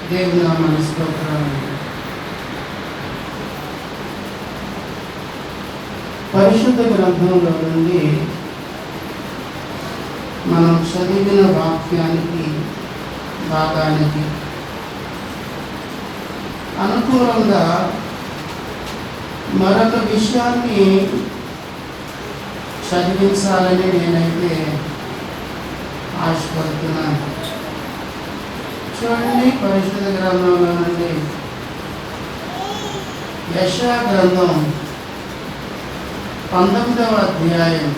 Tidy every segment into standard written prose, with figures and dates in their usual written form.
దేవుని నామమున స్తోత్రాలు. పరిశుద్ధ గ్రంథంలో నుండి మనం చదివిన వాక్యానికి భాగానికి అనుకూలంగా మరొక విషయాన్ని చదివించాలని నేనైతే ఆశపడుతున్నాను. చూడండి, పరిశుద్ధ గ్రంథంలో నుండి యెషయా గ్రంథం 19వ అధ్యాయం.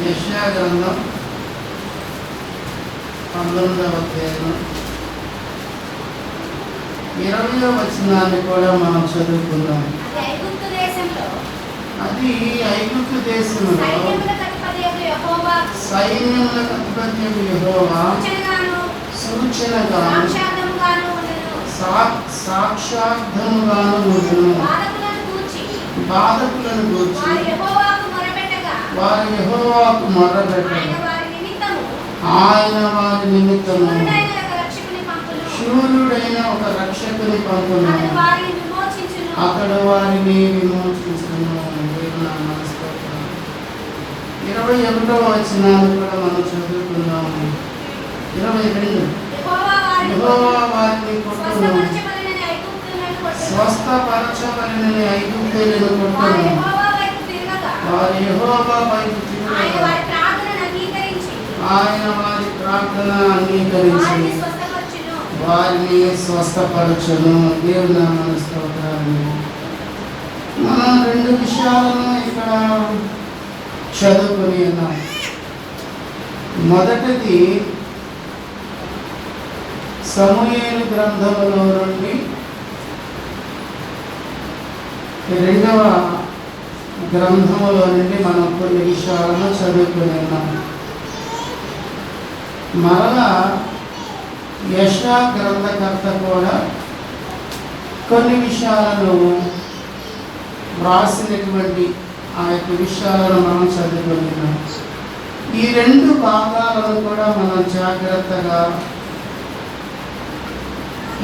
యెషయా గ్రంథం 19వ అధ్యాయం 20వ వచనాన్ని కూడా మనం చదువుకుందాం. అది ఐగుప్తు దేశంలో సైన్యములకు అధిపత్యము యెహోవా సూచనగాను సాక్షార్థముగాను ఉండును. బాధకులను గూర్చి వారు యెహోవాకు మొర్రపెట్టగా ఆయన వారి నిమిత్తము శూరుడైన ఒక రక్షకుని పంపును, అతడు వారిని విమోచించును. 21వ వచనాన్ని కూడా మనం చదువుకున్నాము. 22 యెహోవా వారిని కొట్టును, స్వస్థపరచబడినని ఐగుప్తీయులను కొట్టును. వారు యెహోవా వైపు తిరుగగా ఆయన వారి ప్రార్థన అంగీకరించి వారిని స్వస్థపరచును. దేవుని నామమున స్తోత్రాలు. మనం 2 విషయాలను ఇక్కడ చదువుకుని ఉన్నాం. మొదటిది సమూయేలు గ్రంథములో నుండి 2వ గ్రంథములో నుండి మనం కొన్ని విషయాలను చదువుకుని ఉన్నాం. మరలా యెషయా గ్రంథకర్త కూడా కొన్ని విషయాలను వ్రాసినటువంటి ఆ యొక్క విషయాలను మనం చదువుకుంటున్నాం. ఈ 2 భాగాలను కూడా మనం జాగ్రత్తగా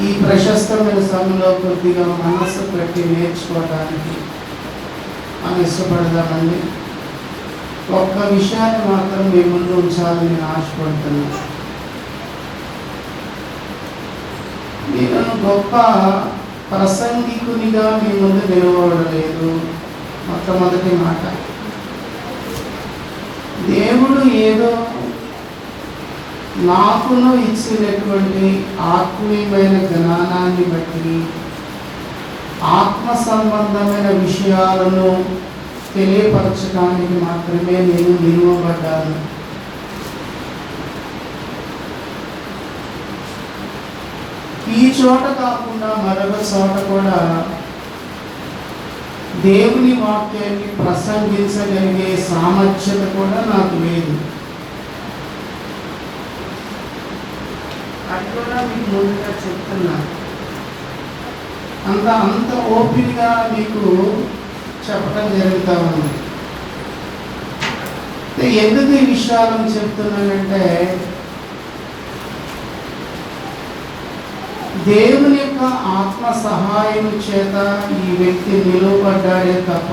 ఈ ప్రశస్తమైన సమయంలో కొద్దిగా మనస్సు పెట్టి నేర్చుకోవడానికి మనం ఇష్టపడదామండి. ఒక్క విషయాన్ని మాత్రం మీ ముందు ఉంచాలని నేను ఆశపడుతున్నాను. నేను గొప్ప ప్రసంగికునిగా మీ ముందు నిలబడలేదు. మొట్టమొదటి మాట, దేవుడు ఏదో నాకును ఇచ్చినటువంటి ఆత్మీయమైన జ్ఞానాన్ని బట్టి ఆత్మ సంబంధమైన విషయాలను తెలియపరచడానికి మాత్రమే నేను నిలువబడ్డాను. ఈ చోట కాకుండా మరొక చోట కూడా దేవుని వాక్యాన్ని ప్రసంగించగలిగే సామర్థ్యత కూడా నాకు లేదు. అది కూడా మీకు ముందుగా చెప్తున్నాను. అంత ఓపికగా మీకు చెప్పడం జరుగుతూ ఉంది. ఎందుకు ఈ విషయాలను చెప్తున్నానంటే, దేవుని యొక్క ఆత్మ సహాయం చేత ఈ వ్యక్తి నిలువబడ్డాడే తప్ప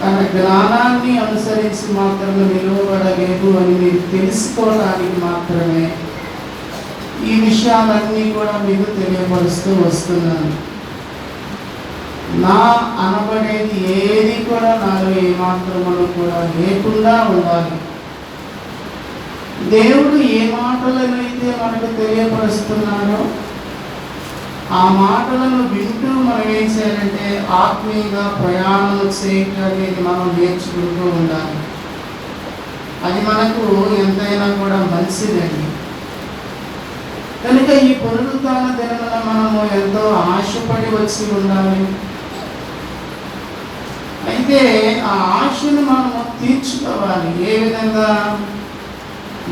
తన జ్ఞానాన్ని అనుసరించి మాత్రమే నిలువబడలేదు అని మీరు తెలుసుకోవడానికి మాత్రమే ఈ విషయాలన్నీ కూడా మీకు తెలియపరుస్తూ వస్తున్నాను. నా అనబడేది ఏది కూడా నాలో ఏమాత్రమును కూడా లేకుండా ఉండాలి. దేవుడు ఏ మాటలను అయితే మనకు తెలియపరుస్తున్నాడో ఆ మాటలను వింటూ మనం ఏం చేయాలంటే ఆత్మీయంగా ప్రయాణం చేయటం అనేది మనం నేర్చుకుంటూ ఉండాలి. అది మనకు ఎంతైనా కూడా మంచిదండి. కనుక ఈ పునరుత్థాన దినమున మనము ఎంతో ఆశపడి వచ్చి ఉండాలి. అయితే ఆ ఆశను మనము తీర్చుకోవాలి. ఏ విధంగా?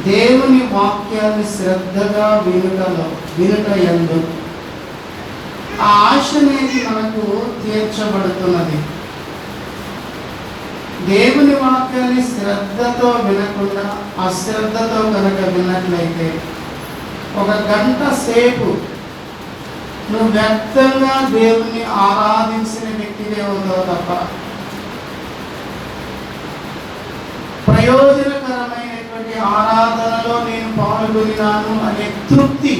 దేవుని వాక్యాన్ని శ్రద్ధగా వినుట యందు ఆ ఆశ అనేది మనకు తీర్చబడుతున్నది. దేవుని వాక్యాన్ని శ్రద్ధతో వినకుండా అశ్రద్ధతో కనుక విన్నట్లయితే 1 గంట సేపు నువ్వు వ్యక్తంగా దేవుని ఆరాధించిన వ్యక్తివే అవుతావు తప్ప ప్రయోజనకరమైనటువంటి ఆరాధనలో నేను పాల్గొన్నాను అనే తృప్తి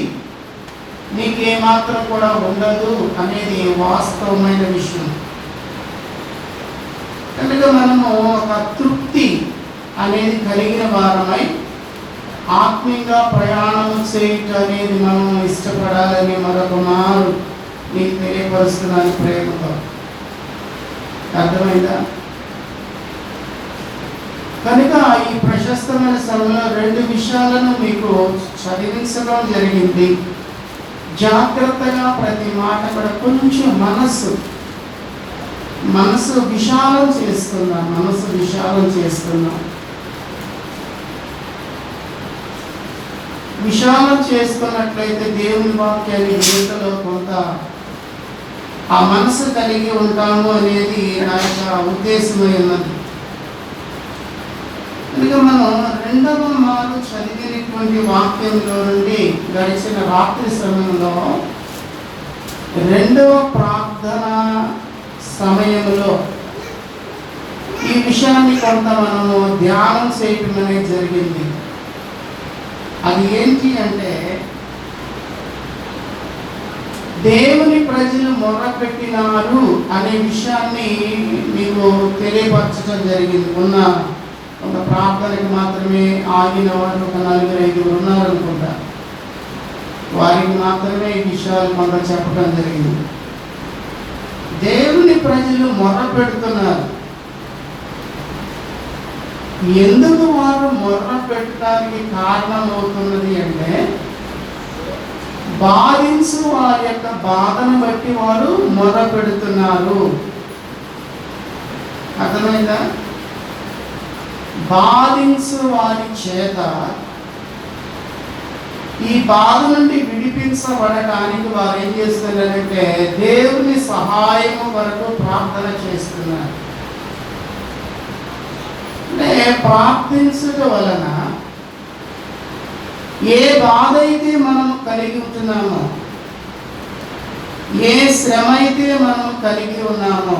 నీకేమాత్రం కూడా ఉండదు అనేది వాస్తవమైన విషయం. కనుక మనము ఒక తృప్తి అనేది కలిగిన వారమై ఆత్మీయంగా ప్రయాణం చేయటం అనేది మనం ఇష్టపడాలని మరొక మారు నీకు తెలియపరుస్తున్నాను ప్రేమతో. అర్థమైందా? కనుక ఈ ప్రశస్తమైన సమయంలో 2 విషయాలను మీకు చదివించడం జరిగింది. జాగ్రత్తగా ప్రతి మాట కూడా కొంచెం మనసు విశాలం చేసుకుందాం. విశాలం చేసుకున్నట్లయితే దేవుని వాక్యాన్ని జీవితంలో కొంత ఆ మనసు కలిగి ఉంటాము అనేది నా యొక్క ఉద్దేశమై ఉన్నది. కనుక మనం 2వ మారు చదివినటువంటి వాక్యంలో నుండి గడిచిన రాత్రి సమయంలో 2వ ప్రార్థన సమయంలో ఈ విషయాన్ని కొంత మనము ధ్యానం చేయటం అనేది జరిగింది. అది ఏంటి అంటే, దేవుని ప్రజలు మొర్రపెట్టినారు అనే విషయాన్ని మీకు తెలియపరచడం జరిగింది. ఒక ప్రార్థనకి మాత్రమే ఆగిన వారు ఒక 4-5 ఉన్నారనుకుంటా. వారికి మాత్రమే ఈ విషయాలు కొంత చెప్పడం జరిగింది. దేవుని ప్రజలు మొర్ర పెడుతున్నారు. ఎందుకు వారు మొర్ర పెట్టడానికి కారణమవుతున్నది అంటే, బాధించు వారి యొక్క బాధను బట్టి వారు మొర్ర పెడుతున్నారు. అర్థమైందా? బాధించు వారి చేత ఈ బాధ నుండి విడిపించబడటానికి వారు ఏం చేస్తున్నారంటే దేవుని సహాయం వరకు ప్రార్థన చేస్తున్నారు. అంటే ప్రార్థించడం వలన ఏ బాధ అయితే మనం కలిగి ఉంటున్నామో, ఏ శ్రమ అయితే మనం కలిగి ఉన్నామో,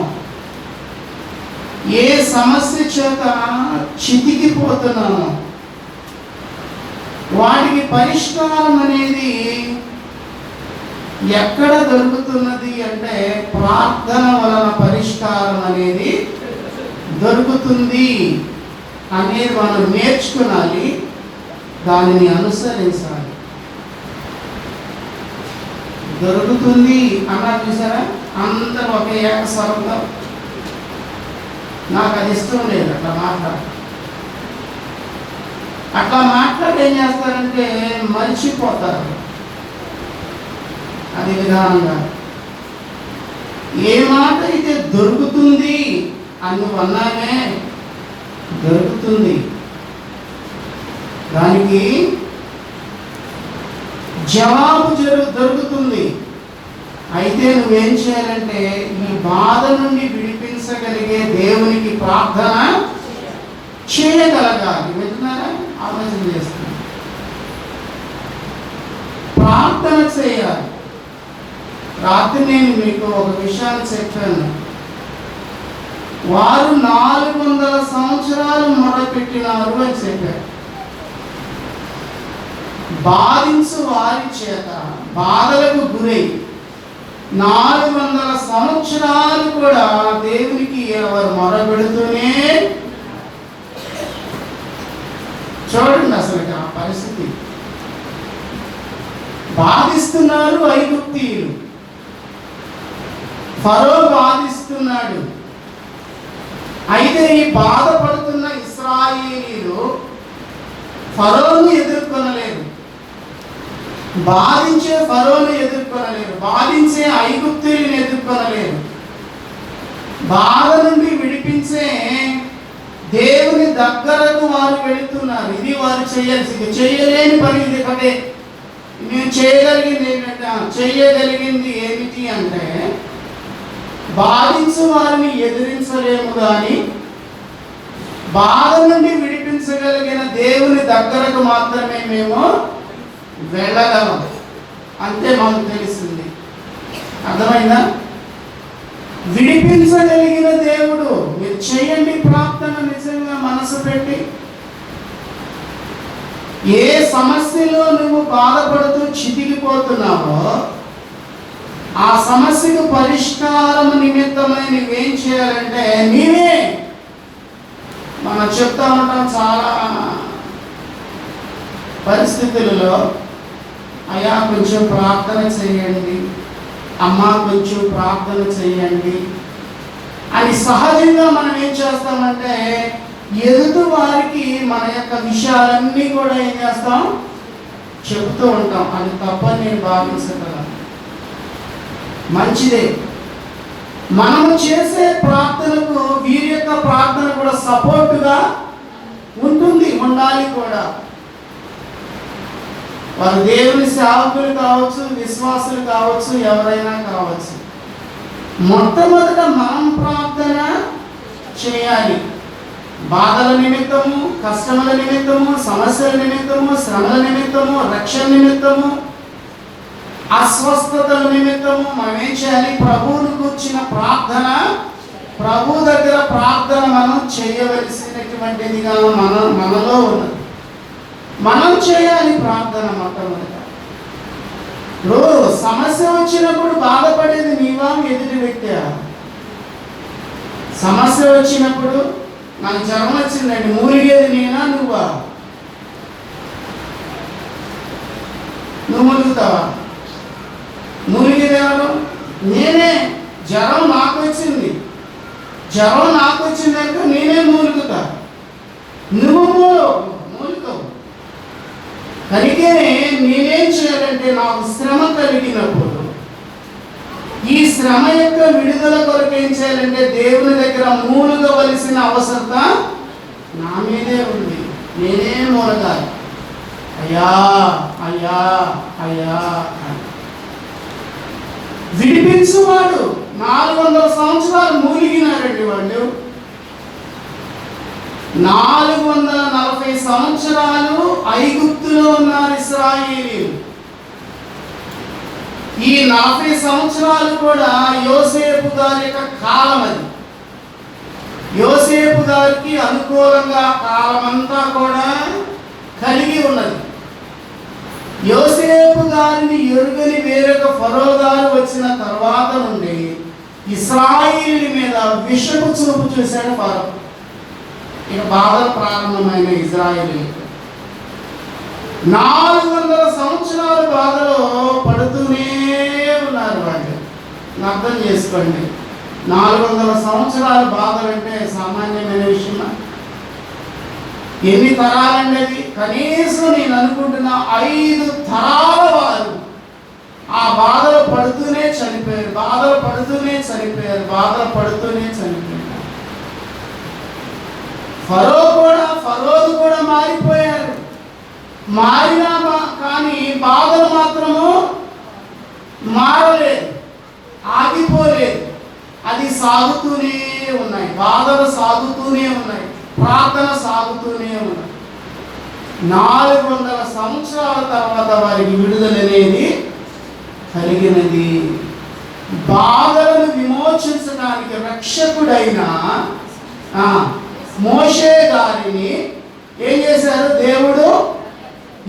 ఏ సమస్య చేత చితికిపోతున్నామో వాటికి పరిష్కారం అనేది ఎక్కడ దొరుకుతున్నది అంటే ప్రార్థన వలన పరిష్కారం అనేది దొరుకుతుంది అనేది మనం నేర్చుకోవాలి, దానిని అనుసరించాలి. దొరుకుతుంది అన్నారు చూసారా, అందరూ ఒకే ఏకస్వరంతో. నాకు అది ఇష్టం లేదు అట్లా మాట్లాడి ఏం చేస్తారంటే మర్చిపోతారు. అది విధానంగా ఏ మాట అయితే దొరుకుతుంది అందువల్లనే దొరుకుతుంది, దానికి జవాబు దొరుకుతుంది. అయితే నువ్వేం చేయాలంటే ఈ బాధ నుండి విడిపించగలిగే దేవునికి ప్రార్థన చేయగలగాలి. వింటున్నారా? ఆలోచన చేస్తున్నా. ప్రార్థన చేయాలి. రాత్రి నేను మీకు ఒక విషయాన్ని చెప్పాను. వారు 400 సంవత్సరాలు మొదలుపెట్టినారు అని చెప్పారు. బాధించు వారి చేత బాధలకు గురై 400 సంవత్సరాలు కూడా దేవునికి ఎవరు మొరపెడుతూనే. చూడండి అసలు ఆ పరిస్థితి. బాధిస్తున్నారు ఐగుప్తీయులు, ఫరో బాధిస్తున్నాడు. అయితే ఈ బాధపడుతున్న ఇశ్రాయేలీయులు ఫరోను ఎదుర్కొనలేరు, బాధించే ఫరోను ఎదుర్కొనలేరు, బాధించే ఐగుప్తీయులను ఎదుర్కొనలేరు. బాధ నుండి విడిపించే దేవుని దగ్గరకు వారు వెళుతున్నారు. ఇది వారు చేయాల్సింది. చేయలేని పని ఇది ఒకటే. నేను చేయగలిగింది ఏమిటి అంటే బాధించు వారిని ఎదిరించలేము కానీ బాధ నుండి విడిపించగలిగిన దేవుని దగ్గరకు మాత్రమే మేము వెళ్ళగలం. అంతే మనకు తెలిసింది. అర్థమైందా? విడిపించగలిగిన దేవుడు. మీరు చేయండి ప్రార్థన నిజంగా మనసు పెట్టి. ఏ సమస్యలో నువ్వు బాధపడుతూ చితికిపోతున్నావో ఆ సమస్యకు పరిష్కారం నిమిత్తమై నువ్వేం చేయాలంటే నీవే. మనం చెప్తా ఉంటాం చాలా పరిస్థితులలో, అయ్యా కొంచెం ప్రార్థన చేయండి, అమ్మ కొంచెం ప్రార్థన చేయండి అని సహజంగా మనం ఏం చేస్తామంటే ఎదుటి వారికి మన యొక్క విషయాలన్నీ కూడా ఏం చేస్తాం, చెబుతూ ఉంటాం. అది తప్పని నేను భావించగలను. మంచిదే. మనము చేసే ప్రార్థనకు వీరి యొక్క ప్రార్థన కూడా సపోర్టుగా ఉంటుంది, ఉండాలి కూడా. వారు దేవుని సేవకులు కావచ్చు, విశ్వాసులు కావచ్చు, ఎవరైనా కావచ్చు. మొట్టమొదట మనం ప్రార్థన చేయాలి. బాధల నిమిత్తము, కష్టముల నిమిత్తము, సమస్యల నిమిత్తము, శ్రమల నిమిత్తము, రక్షణ నిమిత్తము, అస్వస్థతల నిమిత్తము మనం ఏం చేయాలి? ప్రభువును కూర్చిన ప్రార్థన, ప్రభు దగ్గర ప్రార్థన మనం చేయవలసినటువంటిదిగా మనలో ఉన్నది. మనం చేయాలి ప్రార్థన మొట్టమొదట. ఇప్పుడు సమస్య వచ్చినప్పుడు బాధపడేది నీవా ఎదుటి వ్యక్తి? సమస్య వచ్చినప్పుడు నాకు జ్వరం వచ్చిందండి, మూలిగేది నేనా నువ్వా? నువ్వు మూలుగుతావా? మూలిగేదేవాడు నేనే. జ్వరం నాకు వచ్చింది, జ్వరం నాకు వచ్చిందంటే నేనే మూలుగుతా, నువ్వు మూలుగవు. కనుకే నేనేం చేయాలంటే నాకు శ్రమ కలిగినప్పుడు ఈ శ్రమ యొక్క విడుదల కొరకు ఏం చేయాలంటే దేవుని దగ్గర మూలుగవలసిన అవసరత నా మీదే ఉంది. నేనే మూలగాలి. అయ్యా అయ్యా అయ్యా విడిపించువాడు. 400 సంవత్సరాలు మూలిగినారండి వాళ్ళు. 440 సంవత్సరాలు ఐగుప్తులో ఉన్నారు ఇశ్రాయేలీయులు. ఈ 40 సంవత్సరాలు కూడా యోసేపు గారి యొక్క కాలం. అది యోసేపు గారికి అనుకూలంగా కాలమంతా కూడా కలిగి ఉన్నది. యోసేపు గారిని ఎరుగని వేరొక ఫరో గారు వచ్చిన తర్వాత నుండి ఇశ్రాయేలీయుల మీద విషపు చూపు చూశాడు ఫరో. ఇక బాధలు ప్రారంభమైన ఇశ్రాయేలీయులకు 400 సంవత్సరాల బాధలో పడుతూనే ఉన్నారు వాళ్ళు. అర్థం చేసుకోండి, 400 సంవత్సరాల బాధలు అంటే సామాన్యమైన విషయమా? ఎన్ని తరాలండి అది? కనీసం నేను అనుకుంటున్నా 5 తరాల వారు ఆ బాధలు పడుతూనే చనిపోయారు, బాధలు పడుతూనే చనిపోయారు, బాధలు పడుతూనే చనిపోయారు. ఫరోలు కూడా మారిపోయారు. మారినా కానీ బాధలు మాత్రము మారలేదు, ఆగిపోలేదు. అది సాగుతూనే ఉన్నాయి, బాధలు సాగుతూనే ఉన్నాయి, ప్రార్థన సాగుతూనే ఉన్నాయి. 400 సంవత్సరాల తర్వాత వారికి విడుదల అనేది కలిగినది. బాధలను విమోచించడానికి రక్షకుడైన మోషే గారిని ఏం చేశారు? దేవుడు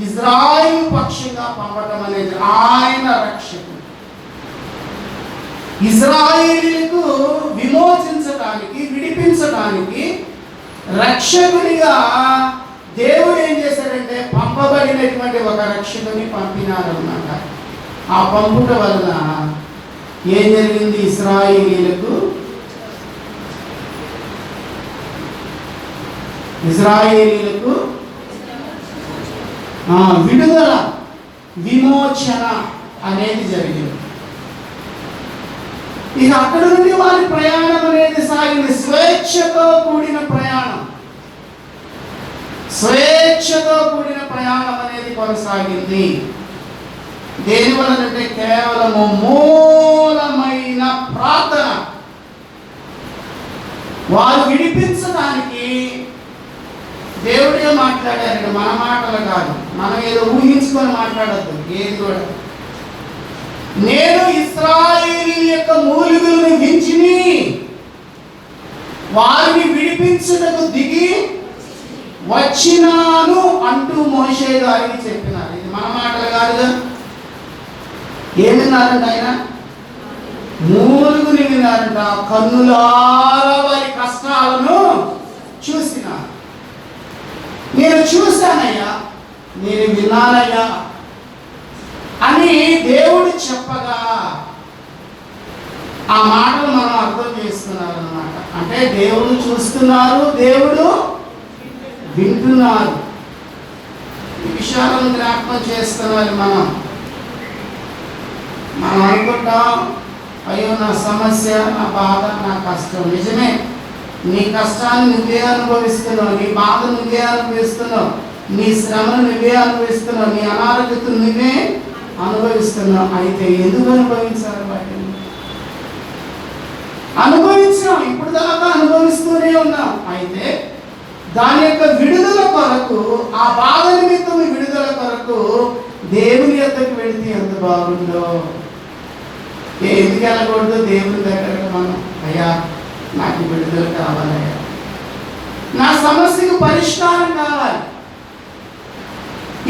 ఇజ్రాయిల్ పక్షంగా పంపటం అనేది ఆయన రక్షకుడు. ఇజ్రాయేలీయులకు విమోచించడానికి, విడిపించడానికి రక్షకునిగా దేవుడు ఏం చేశాడంటే పంపబడినటువంటి ఒక రక్షకుని పంపినారన్నమాట. ఆ పంపుట వలన ఏం జరిగింది? ఇశ్రాయేలీయులకు విడుదల, విమోచన అనేది జరిగింది. ఇక అక్కడ నుండి వారి ప్రయాణం అనేది సాగింది. స్వేచ్ఛతో కూడిన ప్రయాణం, స్వేచ్ఛతో కూడిన ప్రయాణం అనేది కొనసాగింది. దేని వలనంటే కేవలము మూలమైన ప్రార్థన. వారు విడిపించడానికి దేవుడే మాట్లాడారండి, మన మాటలు కాదు. మనం ఏదో ఊహించుకొని మాట్లాడద్దు ఏది కూడా. నేను ఇశ్రాయేలీయుల యొక్క మూలుగులను వించిని, వారిని విడిపించుటకు దిగి వచ్చినాను అంటూ మోషే గారికి చెప్పినారు. ఇది మన మాటలు కాదుగా. ఏమిన్నారంట ఆయన? మూలుగుని విన్నారంట. కన్నులారా వారి కష్టాలను చూసినారు. నేను చూశానయ్యా, నేను విన్నానయ్యా అని దేవుడు చెప్పగా ఆ మాటలు మనం అర్థం చేస్తున్నారు అన్నమాట. అంటే దేవుడు చూస్తున్నారు, దేవుడు వింటున్నారు. ఈ విషయాలను జ్ఞాపకం చేస్తున్నారు. మనం అనుకుంటాం, అయ్యో నా సమస్య, నా బాధ, నా కష్టం. నిజమే, నీ కష్టాన్ని నువ్వే అనుభవిస్తున్నావు, నీ బాధ నువ్వే అనుభవిస్తున్నావు, నీ శ్రమను నువ్వే అనుభవిస్తున్నావు, నీ అనారోగ్యత నువ్వే అనుభవిస్తున్నావు. అయితే ఎందుకు అనుభవించాలి? వాటిని అనుభవించాం, ఇప్పుడు దాకా అనుభవిస్తూనే ఉన్నాం. అయితే దాని యొక్క విడుదల కొరకు, ఆ బాధ నిమిత్తం విడుదల కొరకు దేవుని యొద్దకు వెళితే ఎంత బాగుందో. ఎందుకు వెళ్ళకూడదు? దేవుని దగ్గరకు మనం, అయ్యా నాకు విడుదల కావాలయ్యా, నా సమస్యకు పరిష్కారం కావాలి.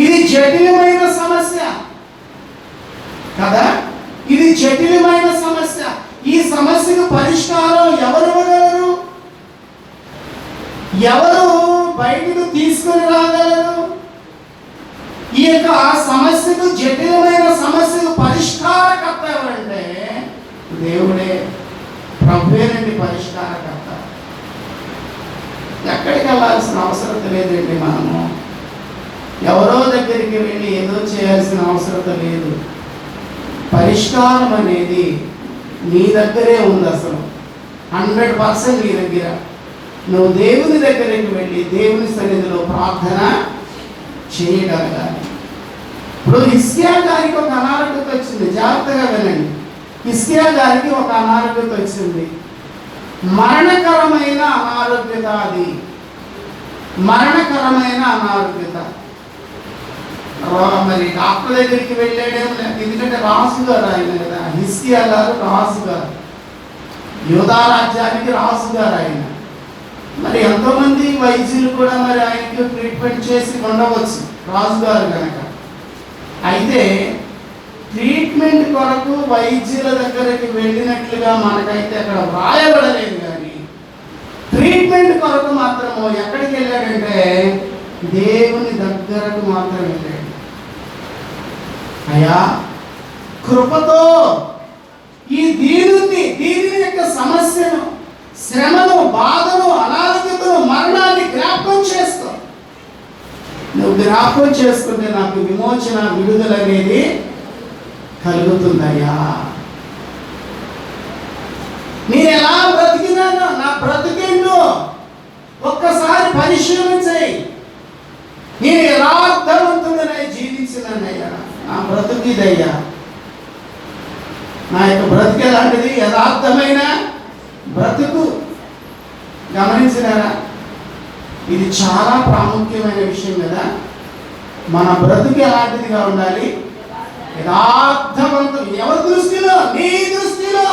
ఇది జటిలమైన సమస్య కదా, ఇది జటిలమైన సమస్య. ఈ సమస్యకు పరిష్కారం ఎవరు ఇవ్వగలరు? ఎవరు బయటకు తీసుకుని రాగలరు? ఈ యొక్క సమస్యకు, జటిలమైన సమస్యకు పరిష్కారకర్త ఎవరంటే దేవుడే, ప్రభువేనండి పరిష్కారకర్త. ఎక్కడికి వెళ్ళాల్సిన అవసరం లేదండి. మనము ఎవరో దగ్గరికి వెళ్ళి ఏదో చేయాల్సిన అవసరం లేదు. పరిష్కారం అనేది నీ దగ్గరే ఉంది. అసలు 100% నీ దగ్గర. నువ్వు దేవుని దగ్గరికి వెళ్ళి దేవుని సన్నిధిలో ప్రార్థన చేయగలగాలి. ఇప్పుడు హిజ్కియా గారికి ఒక అనారోగ్యత వచ్చింది. జాగ్రత్తగా వినండి. హిజ్కియా గారికి ఒక అనారోగ్యత వచ్చింది. మరణకరమైన అనారోగ్యత. అది మరణకరమైన అనారోగ్యత. మరి డాక్టర్ దగ్గరికి వెళ్ళాడేమో, ఎందుకంటే రాజు గారు ఆయన కదా. హిజ్కియా గారు రాజు గారు, యూదా రాజ్యానికి రాజు గారు ఆయన. మరి ఎంతోమంది వైద్యులు కూడా మరి ఆయనకి ట్రీట్మెంట్ చేసి ఉండవచ్చు, రాజుగారు కనుక. అయితే ట్రీట్మెంట్ కొరకు వైద్యుల దగ్గరికి వెళ్ళినట్లుగా మనకైతే అక్కడ వ్రాయబడలేదు. కానీ ట్రీట్మెంట్ కొరకు మాత్రము ఎక్కడికి వెళ్ళాడంటే దేవుని దగ్గరకు మాత్రం వెళ్ళాడు. అయ్యా కృపతో ఈ దీని యొక్క సమస్యను, శ్రమను, బాధను, అనారోగ్యతను, మరణాన్ని జ్ఞాపకం చేసుకో. నువ్వు జ్ఞాపకం చేసుకుంటే నాకు విమోచన, విడుదల అనేది కలుగుతుందయ్యా. నేను ఎలా బ్రతికినానో, నా బ్రతికేంటో ఒక్కసారి పరిశీలించాయి. నేను యథార్థవంతుడనై జీవించినయ్యా, నా బ్రతుకిదయ్యా. నా యొక్క బ్రతికి ఎలాంటిది? యథార్థమైన బ్రతుకు. గమనించినారా? ఇది చాలా ప్రాముఖ్యమైన విషయం కదా. మన బ్రతుకు ఎలాంటిదిగా ఉండాలి? యథార్థవంతం. ఎవరి దృష్టిలో? నీ దృష్టిలో.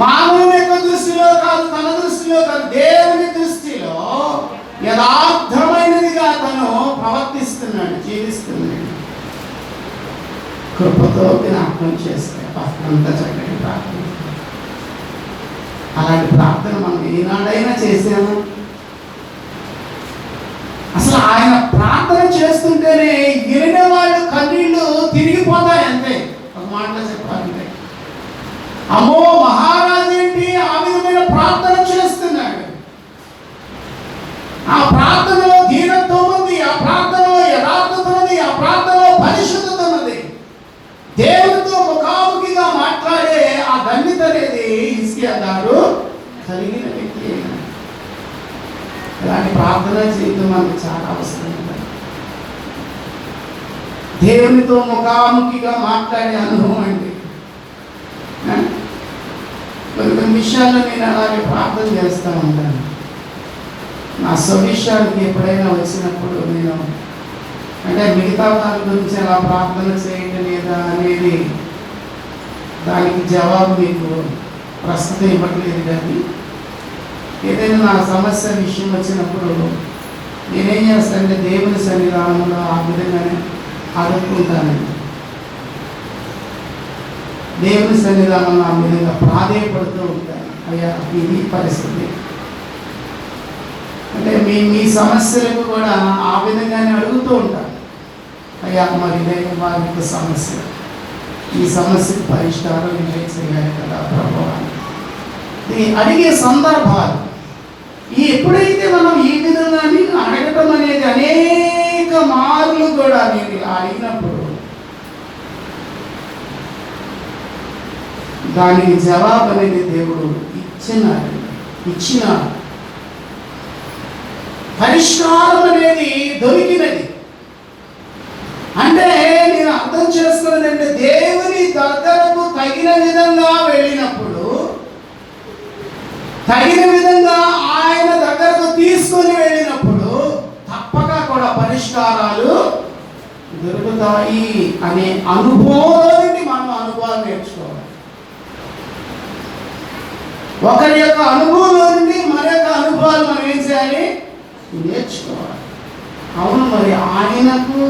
మానవుని యొక్క దృష్టిలో కాదు, తన దృష్టిలో కాదు, దేవుని దృష్టిలో యథార్థమైనదిగా తను ప్రవర్తిస్తున్నాడు, జీవిస్తున్నాడు. కృపతో జ్ఞాపకం చేస్తే అంత చక్కటి ప్రార్థన. అలాంటి ప్రార్థన మనం ఈనాడైనా చేసాము. అసలు ఆయన ప్రార్థన చేస్తుంటేనే వినే వాళ్ళు కన్నీళ్ళు తిరిగిపోతాయి. అంతే, ఒక మాటలో చెప్పాలంటే. అమ్మో, మహారాజు ఏంటి ఆ విధమైన ప్రార్థన చేస్తున్నాడు? ఆ ప్రార్థనలో ధీరత్వం ఉంది, ఆ ప్రార్థనలో యథార్థత ఉంది, ఆ ప్రార్థనలో పరిశుద్ధత ఉన్నది. దేవునితో ముఖాముఖిగా మాట్లాడే ఆ ధన్యత అనేది హిజ్కియా గారు కలిగిన వ్యక్తి. ఇలాంటి ప్రార్థన జీవితం మనకు చాలా అవసరం. దేవునితో ముఖాముఖిగా మాట్లాడే అనుభవం అండి. కొన్ని విషయాల్లో నేను అలాగే ప్రార్థన చేస్తూ ఉంటాను. నా స్వవిషయానికి ఎప్పుడైనా వచ్చినప్పుడు నేను అంటే మిగతా వారి గురించి ఎలా ప్రార్థన చేయటం లేదా అనేది దానికి జవాబు మీకు ప్రస్తుతం ఇవ్వట్లేదు. కానీ ఏదైనా నా సమస్య విషయం వచ్చినప్పుడు నేనేం చేస్తానంటే దేవుని సన్నిధానంలో ఆ విధంగానే అడుక్కుంటానండి. దేవుని సన్నిధానంలో ఆ విధంగా ప్రాధేయపడుతూ ఉంటాను. అయ్యా ఇది పరిస్థితి అంటే మీ సమస్యలకు కూడా ఆ విధంగానే అడుగుతూ ఉంటాను. అయ్యా మరి ఇదే వారి యొక్క సమస్య, ఈ సమస్యకు పరిష్కారం ఇదే చేయాలి కదా ప్రభావాన్ని అడిగే సందర్భాలు ఎప్పుడైతే మనం ఈ విధంగా అడగటం అనేది అనేక మార్లు కూడా నేను ఇలా అడిగినప్పుడు దానికి జవాబు అనేది దేవుడు ఇచ్చిన పరిష్కారం అనేది దొరికినది. అంటే నేను అర్థం చేసుకున్నదంటే దేవుని దగ్గరకు తగిన విధంగా వెళ్ళినప్పుడు, తగిన విధంగా ఆయన దగ్గరకు తీసుకొని వెళ్ళినప్పుడు తప్పక కూడా పరిష్కారాలు దొరుకుతాయి అనే అనుభవాన్ని మనం అనుభవాలు నేర్చుకోవాలి. ఒకరి యొక్క అనుభవం నుండి మరొక అనుభవాలు మనం ఏం చేయాలి? నేర్చుకోవాలి. అవును, మరి ఆయనకు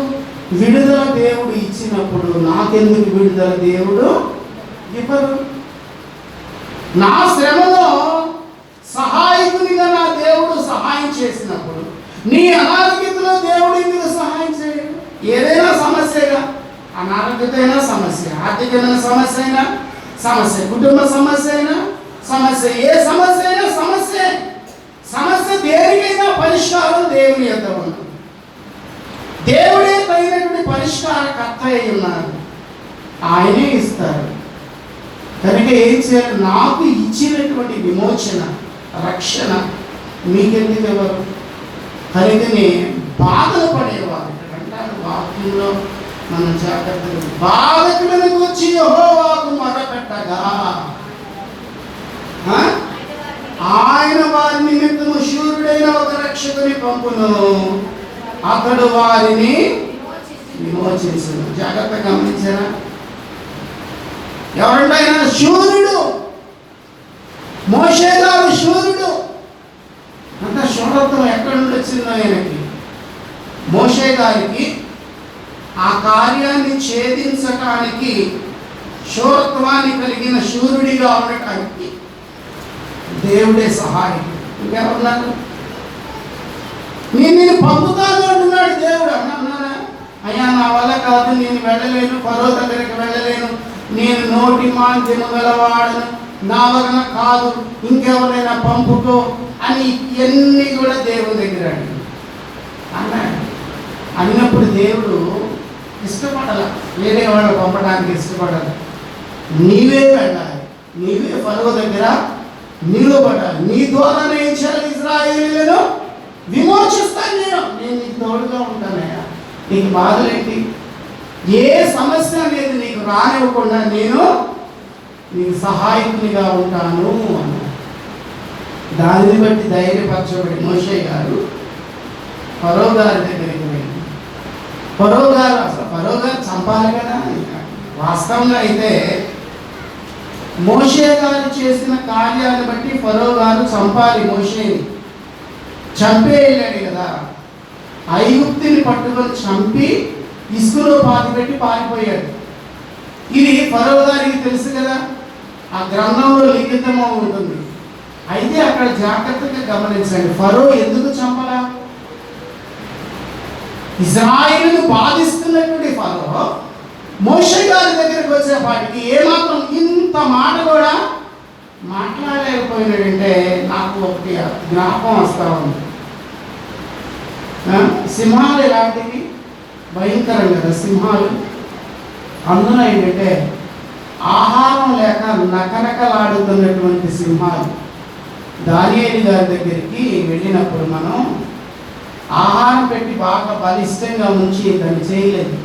విడుదల దేవుడు ఇచ్చినప్పుడు నాకెందుకు విడుదల దేవుడు ఇవ్వరు? నా శ్రమలో సహాయకునిగా నా దేవుడు సహాయం చేసినప్పుడు నీ అనారోగ్యతలో దేవుడు ఎందుకు సహాయం చేయడు? ఏదైనా సమస్యగా, అనారోగ్యత అయినా సమస్య, ఆర్థికమైన సమస్య అయినా సమస్య, కుటుంబ సమస్య అయినా సమస్య, ఏ సమస్య అయినా సమస్య. సమస్య దేనికైనా పరిష్కారం దేవుని యొద్ద ఉన్నది. దేవుడే తగినటువంటి పరిష్కారకర్త అయి ఉన్నారు, ఆయనే ఇస్తారు. కనుక ఏం చేయాలి? నాకు ఇచ్చినటువంటి విమోచన, రక్షణ మీకెందుకు ఎవరు? కనుకనే బాధలు పడేవారు అంటారు వాక్యంలో మనం జాగ్రత్తగా, బాధకులను వచ్చి యెహోవాకు మొరపెట్టగా ఆయన వారి నిమిత్తము శూరుడైన ఒక రక్షకుని పంపును, అతడు వారిని విమోచించును. జాగ్రత్తగా గమనించారా? ఎవరంటే ఆయన శూరుడు, మోషే గారు శూరుడు. అంత శూరత్వం ఎక్కడి నుండి వచ్చిందో ఆయనకి? మోషే గారికి ఆ కార్యాన్ని ఛేదించటానికి, శూరత్వాన్ని కలిగిన శూరుడిగా ఉండటానికి దేవుడే సహాయం. ఇంకెవరున్నారు? నేను పంపుతాను అంటున్నాడు దేవుడు. అన్నానా? అయ్యా నా వల్ల కాదు, నేను వెళ్ళలేను, ఫరో దగ్గరికి వెళ్ళలేను, నేను నోటి మాంద్యము గలవాడను, నా వలన కాదు, ఇంకెవరైనా పంపుకో అని ఇవన్నీ కూడా దేవుని దగ్గర అన్నాడు. అన్నప్పుడు దేవుడు ఇష్టపడాల, వేరే వాళ్ళు పంపడానికి ఇష్టపడాలి. నీవే వెళ్ళాలి, నీవే ఫరో దగ్గర నిలబడాలి. నీ ద్వారా ఏం చేయాలి? ఇశ్రాయేలీయులను విమోచిస్తాను. నేను నీకు తోడుగా ఉంటానయ్యా. నీకు బాధలేంటి? ఏ సమస్య అనేది నీకు రానివ్వకుండా నేను నీకు సహాయకునిగా ఉంటాను అన్నాడు. దానిని బట్టి ధైర్యపరచబడి మోషే గారు ఫరో గారి దగ్గరికి వెళ్ళి, ఫరో గారు చంపాలి కదా. వాస్తవంగా అయితే మోషే గారు చేసిన కార్యాన్ని బట్టి ఫరో గారు చంపాలి, మోషేని చంపేయాడు కదా. ఐగుప్తుని పట్టుకొని చంపి ఇసుకలో పాతిపెట్టి పారిపోయాడు. ఇది ఫరో గారికి తెలుసు కదా, ఆ గ్రంథంలో లిఖితమో ఉంటుంది. అయితే అక్కడ జాగ్రత్తగా గమనించండి, ఫరో ఎందుకు చంపలా? ఇశ్రాయేలును బాధిస్తున్నటువంటి ఫరో మోషే గారి దగ్గరికి వచ్చేపాటికి ఏమాత్రం ఇంత మాట కూడా మాట్లాడలేకపోయినాడంటే నాకు ఒకటి జ్ఞాపకం వస్తూ ఉంది. సింహాలు ఎలాంటివి? భయంకరం కదా సింహాలు. అందులో ఏంటంటే ఆహారం లేక నకనకలాడుతున్నటువంటి సింహాలు. దానియేలు గారి దగ్గరికి వెళ్ళినప్పుడు మనం ఆహారం పెట్టి బాగా బలిష్టంగా ఉంచి దాన్ని చేయలేదు.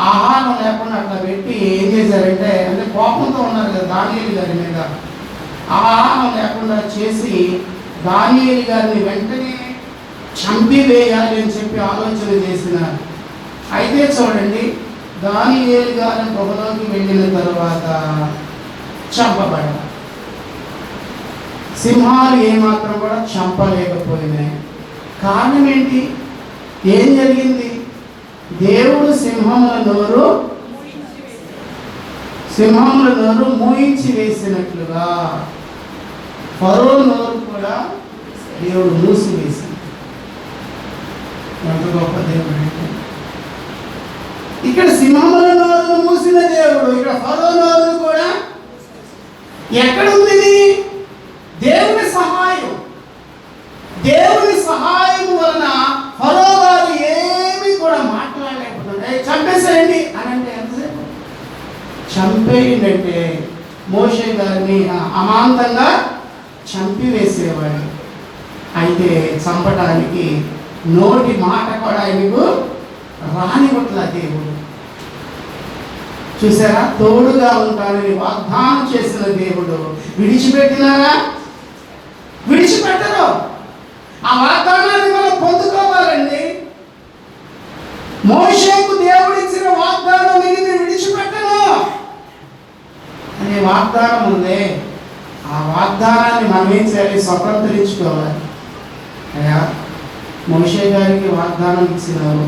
ఆహారం లేకుండా అట్లా పెట్టి ఏం చేశారంటే, అంటే కోపంతో ఉన్నారు కదా దానియేలు గారి మీద. ఆహారం లేకుండా చేసి దానియేలు గారిని వెంటనే చంపివేయాలి అని చెప్పి ఆలోచన చేసినారు. అయితే చూడండి, దానియేలు గారు గుహలోకి వెళ్ళిన తర్వాత చంపబడ్డారు. సింహాలు ఏమాత్రం కూడా చంపలేకపోయినాయి. కారణం ఏంటి? ఏం జరిగింది? దేవుడు సింహముల నోరు మూయించి వేసినట్లుగా ఫరో నోరు కూడా దేవుడు మూసివేసింది. ఎంత గొప్ప దేవుడు అంటే! ఇక్కడ సింహముల నోరు మూసిన దేవుడు ఇక్కడ ఫరో నోరు కూడా ఎక్కడుంది? దేవుని సహాయం. దేవుని సహాయం వలన ఫరో గారు ఏమీ కూడా మాట్లాడలేకపోతున్నాడు. చంపేసేయండి అని అంటే ఎంతసేపు? చంపేయండి మోషే గారిని అమాంతంగా చంపివేసేవాడు. అయితే చంపడానికి నోటి మాట కూడా ఆయనకు రానివ్వట్ల దేవుడు. చూసారా? తోడుగా ఉంటానని వాగ్దానం చేసిన దేవుడు విడిచిపెట్టినారా? విడిచిపెట్టరు. ఆ వాగ్దానాన్ని మనం పొందుకోవాలండి. మోషేకు దేవుడు ఇచ్చిన వాగ్దానం నేను విడిచిపెట్టను అనే వాగ్దానం ఉంది. ఆ వాగ్దానాన్ని మనం ఏం చేయాలి? స్వతంత్రించుకోవాలి. అయ్యా, మోషే గారికి వాగ్దానం ఇచ్చినావు.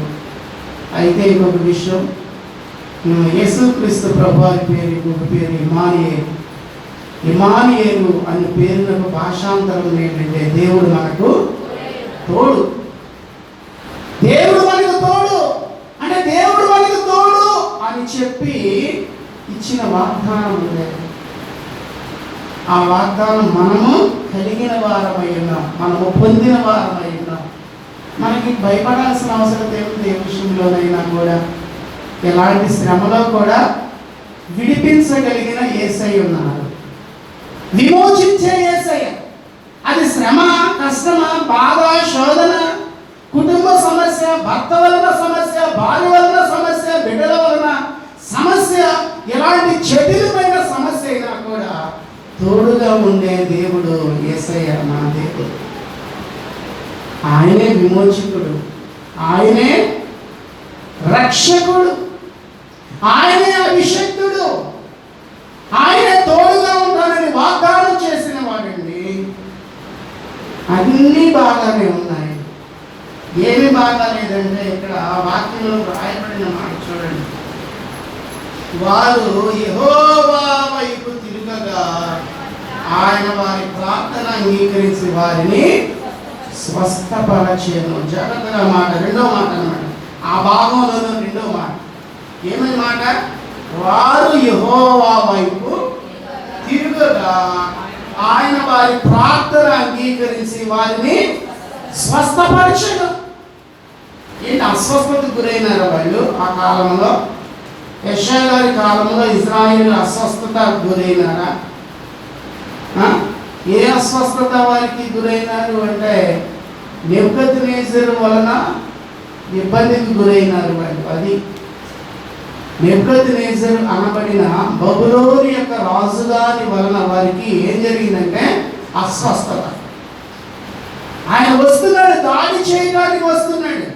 అయితే ఇంకొక విషయం, యేసుక్రీస్తు ప్రభువారి పేరు ఇంకొక పేరు ఇమానుయేలు అనే పేరునకు భాషాంతరం ఏంటంటే దేవుడు మనకు తోడు. దేవుడు మనకు తోడు అంటే దేవుడు మనకు తోడు అని చెప్పి ఇచ్చిన వాగ్దానం ఉంది. ఆ వాగ్దానం మనము కలిగిన వారమై ఉన్నాం, మనము పొందిన వారమై ఉన్నాం. మనకి భయపడాల్సిన అవసరం ఏమిటి? ఏ విషయంలోనైనా కూడా ఎలాంటి శ్రమలో కూడా విడిపించగలిగిన యేసయ్య ఉన్నారు, విమోచించే యేసయ్య. అది శ్రమ, కష్టమా, బాధ, శోధన, కుటుంబ సమస్య, భర్త వలన సమస్య, భార్య వలన సమస్య, బిడ్డల వలన సమస్య, ఎలాంటి జటిలమైన సమస్య అయినా కూడా తోడుగా ఉండే దేవుడు యేసయ్య మన దేవుడు. ఆయనే విమోచకుడు, ఆయనే రక్షకుడు, ఆయనే అభిషక్తుడు, ఆయనే తోడుగా ఉంటానని వాగ్దానం చేసిన వాడండి. అన్నీ బాగానే ఉన్నాయి. ఏమి బాగాలేదంటే ఇక్కడ వాక్యంలో రాయబడిన మాట చూడండి. వారు యెహోవా వైపు తిరగగా ఆయన వారి ప్రార్థన అంగీకరించి వారిని స్వస్థపరచెను. జాగ్రత్తగా మాట, రెండో మాట అన్నమాట. ఆ భాగంలోనూ రెండో మాట ఏమని మాట? వారు యెహోవా వైపు తిరగగా ఆయన వారి ప్రార్థన అంగీకరించి వారిని స్వస్థపరచెను. ఏంటి? అస్వస్థతకు గురైనారు వాళ్ళు ఆ కాలంలో. యెషయా గారి కాలంలో ఇశ్రాయేలు అస్వస్థత గురైనారా? ఏ అస్వస్థత వారికి గురైనారు అంటే నెబుకద్నెజరు వలన ఇబ్బందికి గురైనారు వాళ్ళు. అది నెబుకద్నెజరు అనబడిన బబులోను యొక్క రాజుగారి వలన వారికి ఏం జరిగిందంటే అస్వస్థత. ఆయన వస్తున్నాడు, దాడి చేయడానికి వస్తున్నాడు,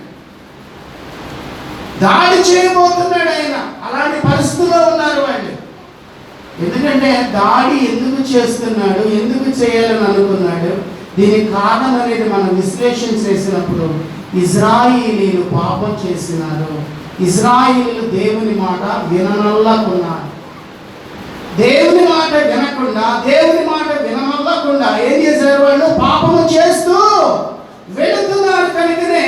దాడి చేయబోతున్నాడు ఆయన. అలాంటి పరిస్థితుల్లో ఉన్నారు వాళ్ళు. ఎందుకంటే దాడి ఎందుకు చేస్తున్నాడు, ఎందుకు చేయాలని అనుకున్నాడు, దీనికి కారణం అనేది మనం విశ్లేషణ చేసినప్పుడు ఇజ్రాయిలీలు పాపం చేసినారు. ఇజ్రాయిలీలు దేవుని మాట విననల్లకున్నారు. దేవుని మాట విననల్లకుండా ఏం చేశారు? వాళ్ళు పాపము చేస్తూ వెళుతున్నారు. కనుకనే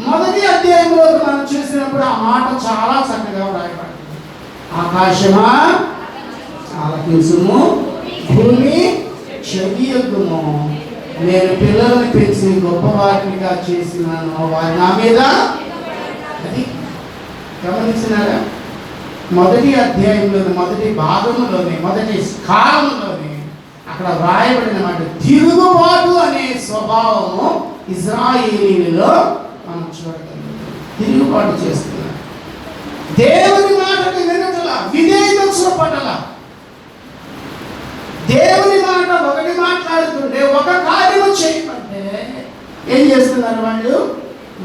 మొదటి అధ్యాయంలో మనం చూసినప్పుడు ఆ మాట చాలా చక్కగా వ్రాయబడింది. ఆకాశమా ఆలకించుము, భూమి చెవియొగ్గుము, నేను పిల్లల్ని పెంచి గొప్పవారిగా చేసినాను, వారి నా మీద. అది గమనించినారా? మొదటి అధ్యాయంలోని మొదటి భాగంలోని మొదటి కాలంలోని అక్కడ వ్రాయబడిన మాట తిరుగుబాటు అనే స్వభావము ఇజ్రాయేలీలో మనం చూడగలుగుతాం. తిరుగుబాటు చేస్తున్నారు, దేవుని మాటకి వినటల, విధేయత చూపటల. దేవుని మాట ఒకటి మాట్లాడుతుంటే ఒక కార్యము చేయమంటే ఏం చేస్తున్నారు వాళ్ళు?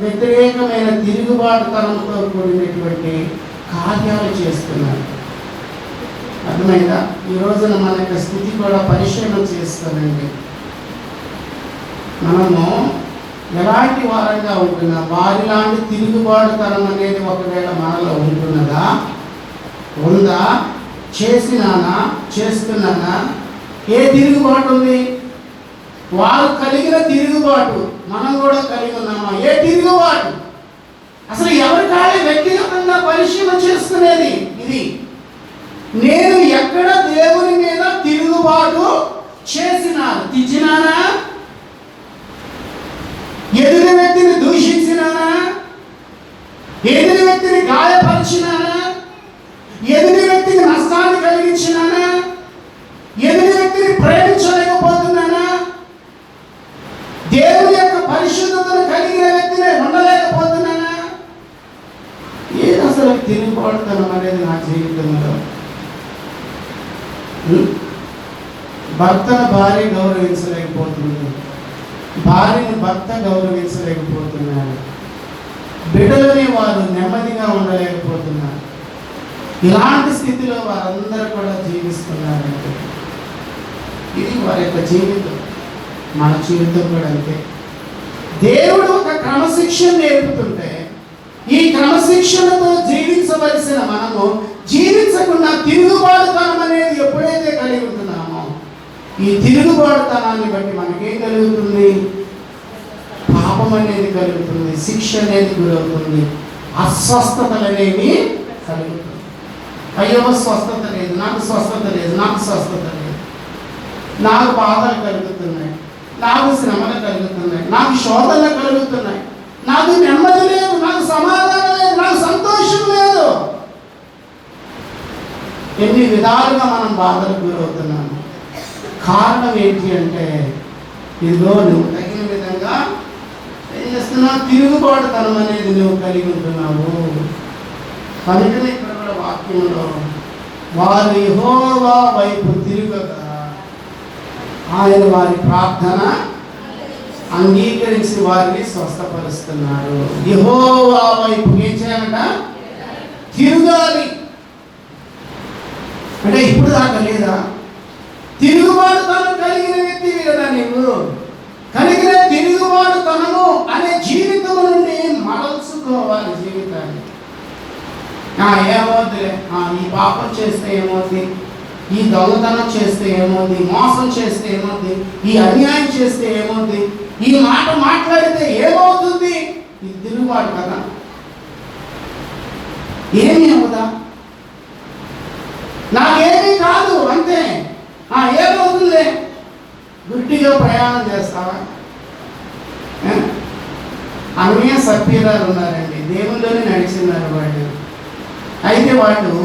వ్యతిరేకమైన తిరుగుబాటుతనంతో కూడినటువంటి కార్యాలు చేస్తున్నారు. అర్థమైందా? ఈ రోజున మన యొక్క స్థితి కూడా పరిశీలన చేసుకోనండి. మనము ఎలాంటి వారంగా ఉంటున్నాం? వారిలాంటి తిరుగుబాటుతనం అనేది ఒకవేళ మనలో ఉంటున్నదా? ఉందా? చేసినానా? చేస్తున్నానా? ఏ తిరుగుబాటు ఉంది? వారు కలిగిన తిరుగుబాటు మనం కూడా కలిగి ఉన్నామా? ఏ తిరుగుబాటు? అసలు ఎవరి కాళ్ళే వ్యక్తిగతంగా పరిశీలన చేసుకునేది ఇది. నేను ఎక్కడ దేవుని మీద తిరుగుబాటు చేసినాను? తెచ్చినానా? ఎదుటి వ్యక్తిని దూషించినానా? ఎదుటి వ్యక్తిని గాయపరిచినానా? ఎదుటి వ్యక్తికి నష్టాన్ని కలిగించినానా? ఎదుటి వ్యక్తిని ప్రేమించలేకపోతున్నానా? దేవుని యొక్క పరిశుద్ధతను కలిగిన వ్యక్తిని ఉండలేకపోతున్నానా? ఏది అసలు తిరుగుబాటుతనం అనేది నా జీవితంలో? భర్తను భార్య గౌరవించలేకపోతుంది, భార్యను భర్త గౌరవించలేకపోతున్నారు, బిడ్డలని వారు నెమ్మదిగా ఉండలేకపోతున్నారు. ఇలాంటి స్థితిలో వారందరూ కూడా జీవిస్తున్నారంటే ఇది వారి యొక్క జీవితం. మన జీవితం కూడా అంతే. దేవుడు ఒక క్రమశిక్షణ నేర్పుతుంటే ఈ క్రమశిక్షణతో జీవించవలసిన మనము జీవించకుండా తిరుగుబాటుతనం అనేది ఎప్పుడైతే కలిగి ఉంటున్నామో ఈ తిరుగుబాటుతనాన్ని బట్టి మనకేం కలుగుతుంది? పాపం అనేది కలుగుతుంది, శిక్ష అనేది గురవుతుంది, అస్వస్థతలు అనేవి కలుగుతుంది. అయ్యో స్వస్థత లేదు, నాకు స్వస్థత లేదు, నాకు స్వస్థత లేదు, నాకు బాధలు కలుగుతున్నాయి, నాకు శ్రమలు కలుగుతున్నాయి, నాకు శోధనలు కలుగుతున్నాయి, నాకు నెమ్మది లేదు, నాకు సమాధానం లేదు, నాకు సంతోషం లేదు. ఎన్ని విధాలుగా మనం బాధలకు గురవుతున్నాము. కారణం ఏంటి అంటే ఇదిగో నువ్వు తగిన విధంగా ఏం చేస్తున్నావు? తిరుగుబాటుతనం అనేది నువ్వు కలిగి ఉంటున్నావు. కనుకనే ఇక్కడ కూడా వాక్యంలో వారు యెహోవా వైపు తిరుగగా ఆయన వారి ప్రార్థన అంగీకరించి వారిని స్వస్థపరుస్తున్నారు. యెహోవా వైపు ఏం చేయాలంట? తిరగాలి. అంటే ఇప్పుడు దాకా లేదా? తిరుగుబాటుతనం కలిగిన వ్యక్తివి కదా నీవు. కలిగిన తిరుగుబాటుతనము అనే జీవితం నుండి మరల్చుకోవాలి జీవితాన్ని. ఏమవుతుంది? ఈ పాపం చేస్తే ఏమవుతుంది? ఈ దొంగతనం చేస్తే ఏమవుతుంది? మోసం చేస్తే ఏమవుతుంది? ఈ అన్యాయం చేస్తే ఏమవుతుంది? ఈ మాట మాట్లాడితే ఏమవుతుంది? ఇది తిరుగుబాటు కదా. ఏమి అవుదా? నాకేమీ కాదు అంతే. ఏమవుతుంది? గుడ్డిగా ప్రయాణం చేస్తావా? అన్నయ్య సభ్యురాలు ఉన్నారండి, దేవుళ్ళలోనే నడిచినారు వాళ్ళు. అయితే వాళ్ళు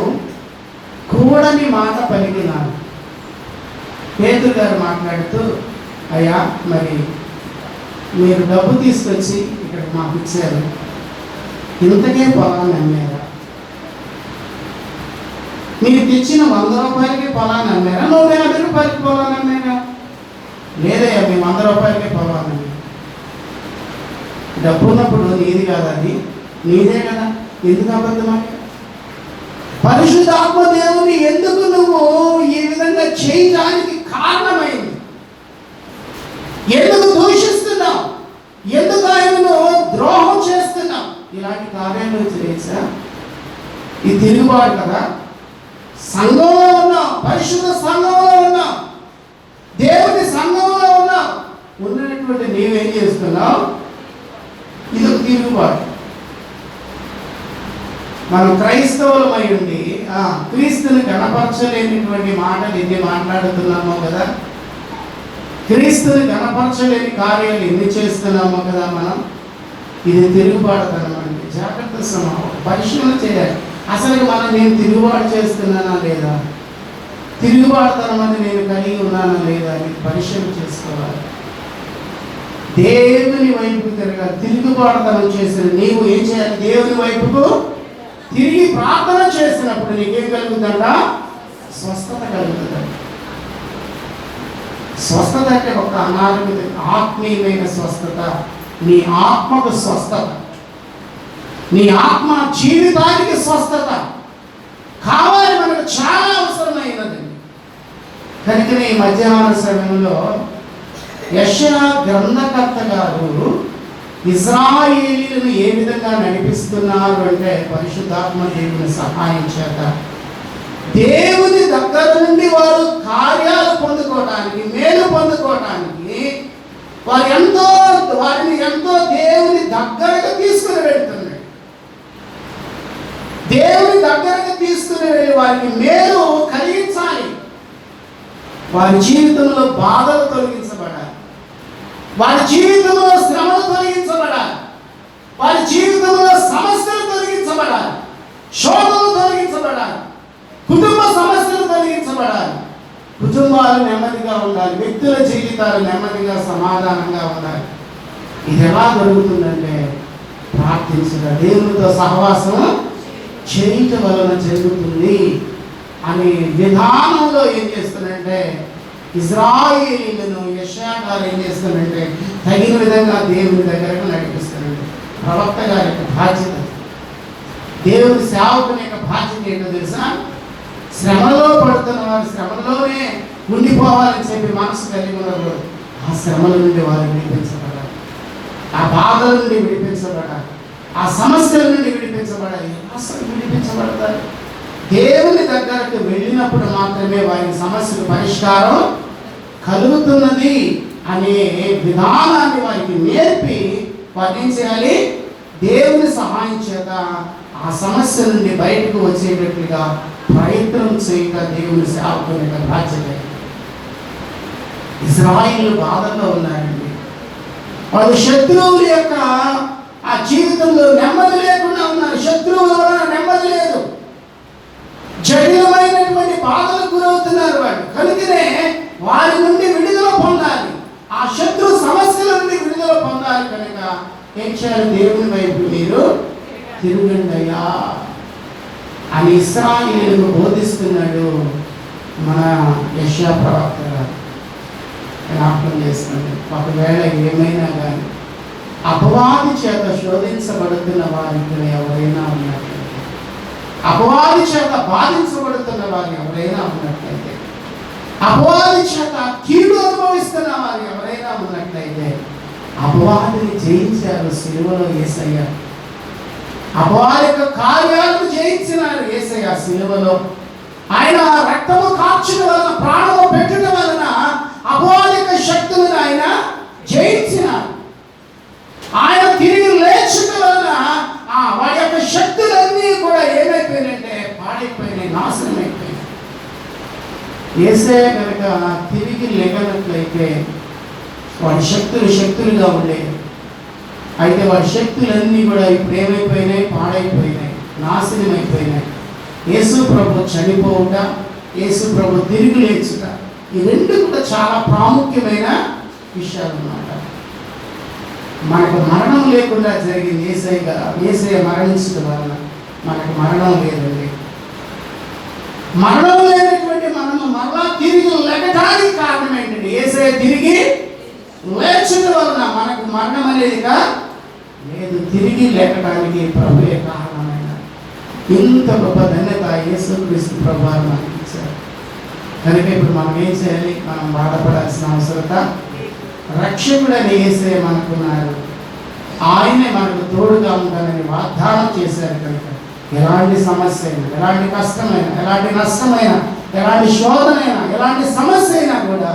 కూడని మాట పలికినారు. పేతురు గారు మాట్లాడుతూ, అయ్యా మరి మీరు డబ్బు తీసుకొచ్చి ఇక్కడ మాకు ఇచ్చారు, ఇంతకే పొలాన్ని అమ్మారా? మీరు తెచ్చిన 100 రూపాయలకి పొలాన్ని అమ్మారా? 150 రూపాయలకి పొలాన్ని అమ్మారా? లేదయ్యా మేము 100 రూపాయలకే పొలాన్ని అమ్మారు. డబ్బు ఉన్నప్పుడు నీది కాదు, అది నీదే కదా, ఎందుకు అబద్ధమా? పరిశుద్ధాత్మ దేవుని ఎందుకు నువ్వు ఈ విధంగా చేయడానికి కారణమైంది? ఎందుకు దూషిస్తున్నావు? ఎందుకు ఆయనను ద్రోహం చేస్తున్నావు? ఇలాంటి కార్యాలు చేసా ఇది తిరుగుబాటు కదా. సంఘంలో ఉన్నావు, పరిశుద్ధ సంఘంలో ఉన్నావు, దేవుని సంఘంలో ఉన్నావు, ఉన్నటువంటి నీవేం చేస్తున్నావు? ఇది ఒక తిరుగుబాటు. మనం క్రైస్తవులమై ఉండి క్రీస్తుని గణపరచలేనిటువంటి మాటలు ఎన్ని మాట్లాడుతున్నామో కదా, క్రీస్తుని గణపరచలేని కార్యాలు ఎన్ని చేస్తున్నామో కదా మనం. ఇది తిరుగుబాటుతనం అండి. జాగ్రత్త పరిశీలన చేయాలి. అసలు నేను తిరుగుబాటు చేస్తున్నానా లేదా, తిరుగుబాటుతనం అని నేను కలిగి ఉన్నానా లేదా అని పరిశీలన చేసుకోవాలి. దేవుని వైపు తిరగాలి. తిరుగుబాటుతనం చేసిన నీవు ఏం చేయాలి? దేవుని వైపుకు తిరిగి ప్రార్థన చేసినప్పుడు నీకేం కలుగుతుందంట? స్వస్థత కలుగుతుందంట. స్వస్థత అంటే ఒక అనారోగ్య, ఆత్మీయమైన స్వస్థత, నీ ఆత్మకు స్వస్థత, నీ ఆత్మ జీవితానికి స్వస్థత కావాలి, మనకు చాలా అవసరమైనది. కనుక ఈ మధ్యాహ్న సమయంలో యెషయా గ్రంథకర్త గారు ఇశ్రాయేలీయులను ఏ విధంగా నడిపిస్తున్నారు అంటే పరిశుద్ధాత్మ దేవుని సహాయం చేత దేవుని దగ్గర నుండి వారు కార్యాలు పొందుకోవటానికి, మేలు పొందుకోవటానికి వారిని ఎంతో దేవుని దగ్గరకు తీసుకుని వెళ్తున్నాడు. దేవుని దగ్గరకు తీసుకుని వెళ్ళి వారికి మేలు కలిగించాలి. వారి జీవితంలో బాధలు తొలగించబడాలి, వారి జీవితంలో శ్రమలు తొలగించబడాలి, వారి జీవితంలో సమస్యలు తొలగించబడాలి, శోధనలు తొలగించబడాలి, కుటుంబ సమస్యలు తొలగించబడాలి, కుటుంబాలు నెమ్మదిగా ఉండాలి, వ్యక్తుల జీవితాలు నెమ్మదిగా సమాధానంగా ఉండాలి. ఇది ఎలా జరుగుతుందంటే ప్రార్థించగా, దేవునితో సహవాసం చేయటం వలన జరుగుతుంది అనే విధానంలో ఏం చేస్తానంటే ఇశ్రాయేలీయులను యెషయా గారు ఏం చేస్తానంటే తగిన విధంగా దేవుని దగ్గరకు నడిపిస్తానండి. ప్రవక్త గారి యొక్క బాధ్యత, దేవుని సేవకుని యొక్క బాధ్యత ఏంటో తెలుసా? శ్రమలో పడుతున్న వారు శ్రమలోనే ఉండిపోవాలని చెప్పి మనసు కలిగి ఉన్నప్పుడు ఆ శ్రమల నుండి వారు విడిపించబడాలి, ఆ బాధల నుండి విడిపించబడాలి, ఆ సమస్యల నుండి విడిపించబడాలి. అసలు విడిపించబడతారు దేవుని దగ్గరకు వెళ్ళినప్పుడు మాత్రమే వారి సమస్యకు పరిష్కారం కలుగుతున్నది అనే విధానాన్ని వారికి నేర్పి వారు ఏం చేయాలి? దేవుని సహాయం చేత ఆ సమస్య నుండి బయటకు వచ్చేటట్లుగా ప్రయత్నం చేయక దేవుని సేవకుని యొక్క బాధ్యత. ఇశ్రాయేలు బాధల్లో ఉన్నారండి. వాళ్ళు శత్రువుల యొక్క ఆ జీవితంలో నెమ్మది లేకుండా ఉన్నారు. శత్రువుల వలన నెమ్మది లేదు, జటిలమైనటువంటి బాధలకు గురవుతున్నారు వాళ్ళు. కనుకనే వారి నుండి విడుదల పొందాలి, ఆ శత్రు సమస్యల నుండి విడుదల పొందాలి. కనుక ఏం చేయాలి? దేవుని వైపు మీరు తిరుగండి అయ్యా అని ఇశ్రాయేలుకు బోధిస్తున్నాడు మన యెషయా ప్రవక్త గారు. జ్ఞాపకం చేస్తున్నాడు, ఒకవేళ ఏమైనా కానీ అపవాది చేత శోధించబడుతున్న వారు ఇక్కడ ఎవరైనా ఉన్నట్లయితే, అపవాది చేత బాధించబడుతున్న వారు ఎవరైనా ఉన్నట్లయితే, అపవాది చేత కీడు అనుభవిస్తున్న వారు ఎవరైనా ఉన్నట్లయితే, అపవాదిని జయించారు సిలువలో యేసయ్య. అపవాది యొక్క కార్యాలను జయించినారు యేసయ్య సిలువలో. ఆయన రక్తము కార్చడం వలన, ప్రాణము పెట్టడం వలన అపవాది యొక్క శక్తులను ఆయన జయించినారు. ఆయన తిరిగి లేచడం వలన వాడి యొక్క శక్తులన్నీ కూడా ఏమైపోయినాయంటే పాడైపోయినాయి, నాశనం అయిపోయినాయి. యేసయ్య కనుక తిరిగి లేగనట్లయితే వాడి శక్తులుగా ఉండేవి. అయితే వాడి శక్తులన్నీ కూడా ఇప్పుడు ఏమైపోయినాయి? పాడైపోయినాయి, నాశనం అయిపోయినాయి. యేసు ప్రభు చనిపోవుట, యేసు ప్రభు తిరిగి లేచుట, ఈ రెండు కూడా చాలా ప్రాముఖ్యమైన విషయాలు అన్నమాట. మనకు మరణం లేకుండా జరిగింది యేసయ్య మరణించడం వలన మనకు మరణం లేదండి. మరణం లేనటువంటి మనము మరలా తిరిగి లెగటానికి కారణం ఏంటండి? యేసయ్య తిరిగి లేచడం వలన మనకు మరణం అనేదిగా లేదు, తిరిగి లేకడానికి ప్రభువే కారణమైన ఇంత గొప్ప ధన్యత యేసుక్రీస్తు ప్రభువారు మనకి ఇచ్చారు. కనుక ఇప్పుడు మనం ఏం చేయాలి? మనం బాధపడాల్సిన అవసరత, రక్షకుడని యేసయ్య మనకున్నారు, ఆయనే మనకు తోడుగా ఉంటానని వాగ్దానం చేశారు. కనుక ఎలాంటి సమస్య అయినా, ఎలాంటి కష్టమైనా, ఎలాంటి నష్టమైనా, ఎలాంటి శోధనైనా, ఎలాంటి సమస్య అయినా కూడా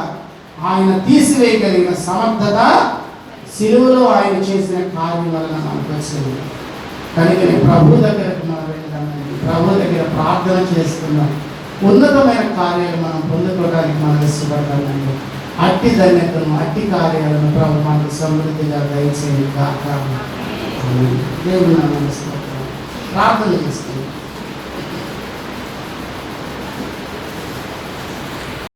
ఆయన తీసివేయగలిగిన సమర్థత సిలువలో ఆయన చేసిన కార్యం వలన మనకు వచ్చింది. కనుక ప్రభు దగ్గరకు మనం వెళ్దామండి, ప్రభు దగ్గర ప్రార్థన చేసుకుందాం, ఉన్నతమైన కార్యాలు మనం పొందుకోవడానికి మనం ఇష్టపడతామండి. అట్టి ధన్యతను, అట్టి కార్యాలను ప్రభు మనకు సమృద్ధిగా దయచేయండి కాక. దేవుడు నా మనసు ప్రార్థన చేస్తుంది.